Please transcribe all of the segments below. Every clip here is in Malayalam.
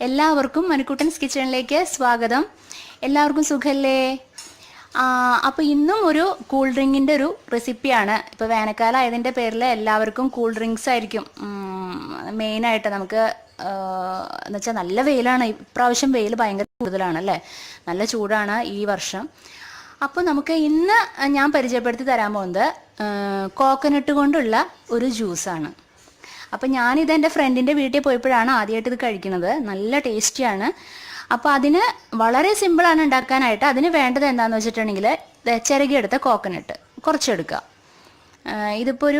എല്ലാവർക്കും മനുക്കുട്ടൻസ് കിച്ചണിലേക്ക് സ്വാഗതം. എല്ലാവർക്കും സുഖല്ലേ? അപ്പോൾ ഇന്നും ഒരു കൂൾ ഡ്രിങ്കിൻ്റെ ഒരു റെസിപ്പിയാണ്. ഇപ്പോൾ വേനൽക്കാലം ആയതിൻ്റെ പേരിൽ എല്ലാവർക്കും കൂൾ ഡ്രിങ്ക്സ് ആയിരിക്കും മെയിനായിട്ട്. നമുക്ക് എന്നുവെച്ചാൽ നല്ല വെയിലാണ്, ഇപ്രാവശ്യം വെയിൽ ഭയങ്കര കൂടുതലാണ് അല്ലേ, നല്ല ചൂടാണ് ഈ വർഷം. അപ്പോൾ നമുക്ക് ഇന്ന് ഞാൻ പരിചയപ്പെടുത്തി തരാൻ പോകുന്നത് കോക്കനട്ട് കൊണ്ടുള്ള ഒരു ജ്യൂസാണ്. അപ്പോൾ ഞാനിത് എൻ്റെ ഫ്രണ്ടിൻ്റെ വീട്ടിൽ പോയപ്പോഴാണ് ആദ്യമായിട്ട് ഇത് കഴിക്കുന്നത്. നല്ല ടേസ്റ്റിയാണ്. അപ്പോൾ അതിന് വളരെ സിമ്പിളാണ് ഉണ്ടാക്കാനായിട്ട്. അതിന് വേണ്ടത് എന്താണെന്ന് വെച്ചിട്ടുണ്ടെങ്കിൽ ചിരകിയെടുത്ത കോക്കനട്ട് കുറച്ചെടുക്കുക. ഇതിപ്പോൾ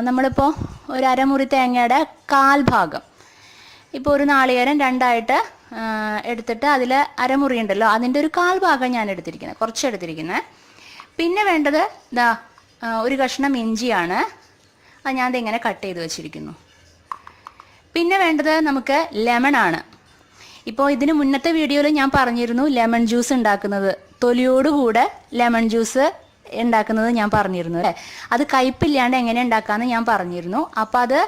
നമ്മളിപ്പോൾ ഒരു അരമുറി തേങ്ങയുടെ കാൽ ഭാഗം, ഇപ്പോൾ ഒരു നാളികേരം രണ്ടായിട്ട് എടുത്തിട്ട് അതിൽ അരമുറി ഉണ്ടല്ലോ, അതിൻ്റെ ഒരു കാൽ ഭാഗം ഞാൻ എടുത്തിരിക്കുന്നത്, കുറച്ചെടുത്തിരിക്കുന്നത്. പിന്നെ വേണ്ടത് ഒരു കഷ്ണം ഇഞ്ചിയാണ്, അത് ഞാൻ ഇങ്ങനെ കട്ട് ചെയ്ത് വെച്ചിരിക്കുന്നു. പിന്നെ വേണ്ടത് നമുക്ക് ലെമണാണ്. ഇപ്പോൾ ഇതിന് മുന്നത്തെ വീഡിയോയിൽ ഞാൻ പറഞ്ഞിരുന്നു ലെമൺ ജ്യൂസ് ഉണ്ടാക്കുന്നത്, തൊലിയോടുകൂടെ ലെമൺ ജ്യൂസ് ഉണ്ടാക്കുന്നത് ഞാൻ പറഞ്ഞിരുന്നു അല്ലേ. അത് കയ്പില്ലാണ്ട് എങ്ങനെ ഉണ്ടാക്കാമെന്ന് ഞാൻ പറഞ്ഞിരുന്നു. അപ്പോൾ അത്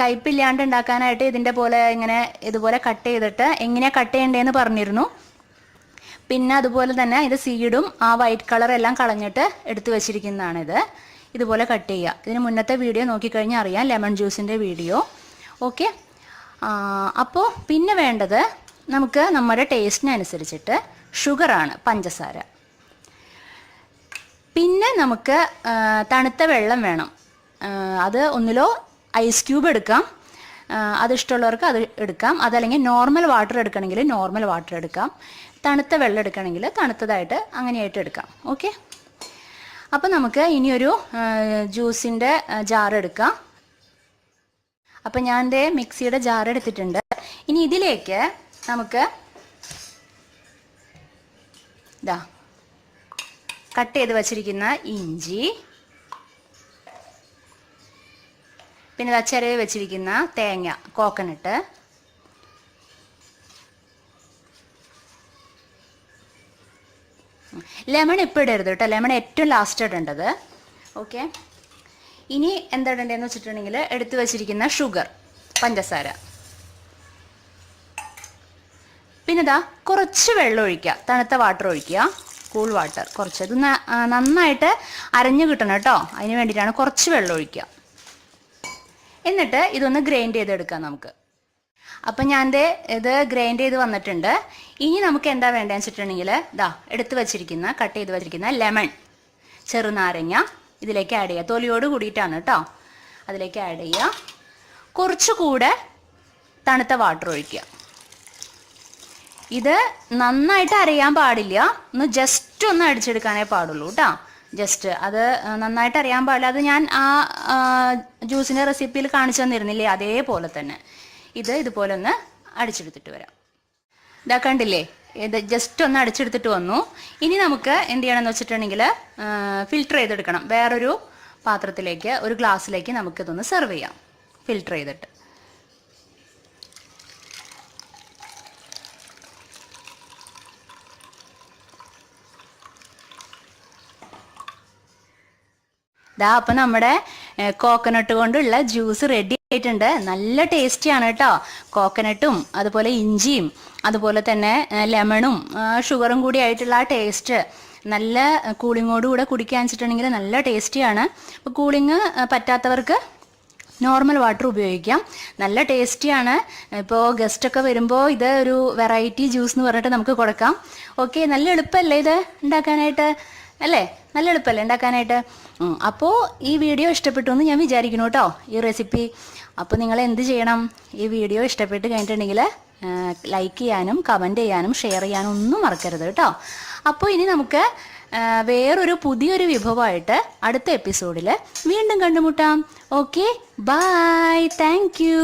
കയ്പില്ലാണ്ട് ഉണ്ടാക്കാനായിട്ട് ഇതിൻ്റെ പോലെ ഇതുപോലെ കട്ട് ചെയ്തിട്ട് എങ്ങനെയാണ് കട്ട് ചെയ്യേണ്ടതെന്ന് പറഞ്ഞിരുന്നു. പിന്നെ അതുപോലെ തന്നെ ഇത് സീഡും ആ വൈറ്റ് കളർ എല്ലാം കളഞ്ഞിട്ട് എടുത്തു വെച്ചിരിക്കുന്നതാണിത്. ഇതുപോലെ കട്ട് ചെയ്യുക. ഇതിന് മുന്നത്തെ വീഡിയോ നോക്കിക്കഴിഞ്ഞാൽ അറിയാം, ലെമൺ ജ്യൂസിൻ്റെ വീഡിയോ. ഓക്കെ. അപ്പോൾ പിന്നെ വേണ്ടത് നമുക്ക് നമ്മുടെ ടേസ്റ്റിനനുസരിച്ചിട്ട് ഷുഗറാണ്, പഞ്ചസാര. പിന്നെ നമുക്ക് തണുത്ത വെള്ളം വേണം. അത് ഒന്നിലോ ഐസ് ക്യൂബ് എടുക്കാം, അതിഷ്ടമുള്ളവർക്ക് അത് എടുക്കാം. അതല്ലെങ്കിൽ നോർമൽ വാട്ടർ എടുക്കണമെങ്കിൽ നോർമൽ വാട്ടർ എടുക്കാം. തണുത്ത വെള്ളം എടുക്കണമെങ്കിൽ തണുത്തതായിട്ട് അങ്ങനെയായിട്ട് എടുക്കാം. ഓക്കെ. അപ്പോൾ നമുക്ക് ഇനിയൊരു ജ്യൂസിൻ്റെ ജാർ എടുക്കാം. അപ്പം ഞാൻ എൻ്റെ മിക്സിയുടെ ജാർ എടുത്തിട്ടുണ്ട്. ഇനി ഇതിലേക്ക് നമുക്ക് കട്ട് ചെയ്ത് വച്ചിരിക്കുന്ന ഇഞ്ചി, പിന്നെ ചിരവി വെച്ചിരിക്കുന്ന തേങ്ങ, കോക്കനട്ട്, ലെമൺ ഇപ്പോൾ ഇടരുത് കേട്ടോ, ലെമൺ ഏറ്റവും ലാസ്റ്റ് ഇടേണ്ടത്. ഓക്കെ. ഇനി എന്താ ഇടേണ്ടതെന്ന് വെച്ചിട്ടുണ്ടെങ്കിൽ എടുത്തു വച്ചിരിക്കുന്ന ഷുഗർ, പഞ്ചസാര. പിന്നെ കുറച്ച് വെള്ളം ഒഴിക്കുക, തണുത്ത വാട്ടർ ഒഴിക്കുക, കൂൾ വാട്ടർ കുറച്ച്. ഇത് നന്നായിട്ട് അരഞ്ഞു കിട്ടണം കേട്ടോ, അതിന് വേണ്ടിയിട്ടാണ് കുറച്ച് വെള്ളം ഒഴിക്കുക. എന്നിട്ട് ഇതൊന്ന് ഗ്രൈൻഡ് ചെയ്തെടുക്കാം നമുക്ക്. അപ്പം ഞാൻ ഇത് ഗ്രൈൻഡ് ചെയ്ത് വന്നിട്ടുണ്ട്. ഇനി നമുക്ക് എന്താ വേണ്ടതെന്ന് വെച്ചിട്ടുണ്ടെങ്കിൽ എടുത്ത് വെച്ചിരിക്കുന്ന കട്ട് ചെയ്ത് വെച്ചിരിക്കുന്ന ലെമൺ, ചെറുനാരങ്ങ ഇതിലേക്ക് ആഡ് ചെയ്യുക. തൊലിയോട് കൂടിയിട്ടാണ് കേട്ടോ, അതിലേക്ക് ആഡ് ചെയ്യുക. കുറച്ചുകൂടെ തണുത്ത വാട്ടർ ഒഴിക്കുക. ഇത് നന്നായിട്ട് അരയാൻ പാടില്ല, ജസ്റ്റ് ഒന്ന് അടിച്ചെടുക്കാനേ പാടുള്ളൂ കേട്ടോ. ജസ്റ്റ് അത് നന്നായിട്ട് അറിയാൻ പാടില്ല. അത് ഞാൻ ആ ജ്യൂസിൻ്റെ റെസിപ്പിയിൽ കാണിച്ചു തന്നിരുന്നില്ലേ, അതേപോലെ തന്നെ ഇതുപോലെ ഒന്ന് അടിച്ചെടുത്തിട്ട് വരാം. കണ്ടില്ലേ, ഇത് ജസ്റ്റ് ഒന്ന് അടിച്ചെടുത്തിട്ട് വന്നു. ഇനി നമുക്ക് എന്ത് ചെയ്യണമെന്ന് വെച്ചിട്ടുണ്ടെങ്കിൽ ഫിൽട്ടർ ചെയ്തെടുക്കണം. വേറൊരു പാത്രത്തിലേക്ക്, ഒരു ഗ്ലാസ്സിലേക്ക് നമുക്കിതൊന്ന് സെർവ് ചെയ്യാം, ഫിൽട്ടർ ചെയ്തിട്ട്. അപ്പം നമ്മുടെ കോക്കനട്ട് കൊണ്ടുള്ള ജ്യൂസ് റെഡി ആയിട്ടുണ്ട്. നല്ല ടേസ്റ്റിയാണ് കേട്ടോ. കോക്കനട്ടും അതുപോലെ ഇഞ്ചിയും അതുപോലെ തന്നെ ലെമണും ഷുഗറും കൂടി ആയിട്ടുള്ള ആ ടേസ്റ്റ്, നല്ല കൂളിങ്ങോടുകൂടെ കുടിക്കാൻ വെച്ചിട്ടുണ്ടെങ്കിൽ നല്ല ടേസ്റ്റിയാണ്. അപ്പോൾ കൂളിങ് പറ്റാത്തവർക്ക് നോർമൽ വാട്ടർ ഉപയോഗിക്കാം. നല്ല ടേസ്റ്റിയാണ്. ഇപ്പോൾ ഗസ്റ്റൊക്കെ വരുമ്പോൾ ഇത് ഒരു വെറൈറ്റി ജ്യൂസ് എന്ന് പറഞ്ഞിട്ട് നമുക്ക് കൊടുക്കാം. ഓക്കെ. നല്ല എളുപ്പമല്ലേ ഇത് ഉണ്ടാക്കാനായിട്ട് അല്ലേ? നല്ല എളുപ്പമല്ലേ ഉണ്ടാക്കാനായിട്ട്? അപ്പോൾ ഈ വീഡിയോ ഇഷ്ടപ്പെട്ടു എന്ന് ഞാൻ വിചാരിക്കുന്നു കേട്ടോ, ഈ റെസിപ്പി. അപ്പോൾ നിങ്ങൾ എന്ത് ചെയ്യണം, ഈ വീഡിയോ ഇഷ്ടപ്പെട്ട് കഴിഞ്ഞിട്ടുണ്ടെങ്കിൽ ലൈക്ക് ചെയ്യാനും കമൻറ്റ് ചെയ്യാനും ഷെയർ ചെയ്യാനും ഒന്നും മറക്കരുത് കേട്ടോ. അപ്പോൾ ഇനി നമുക്ക് വേറൊരു പുതിയൊരു വിഭവമായിട്ട് അടുത്ത എപ്പിസോഡിൽ വീണ്ടും കണ്ടുമുട്ടാം. Okay, bye, thank U.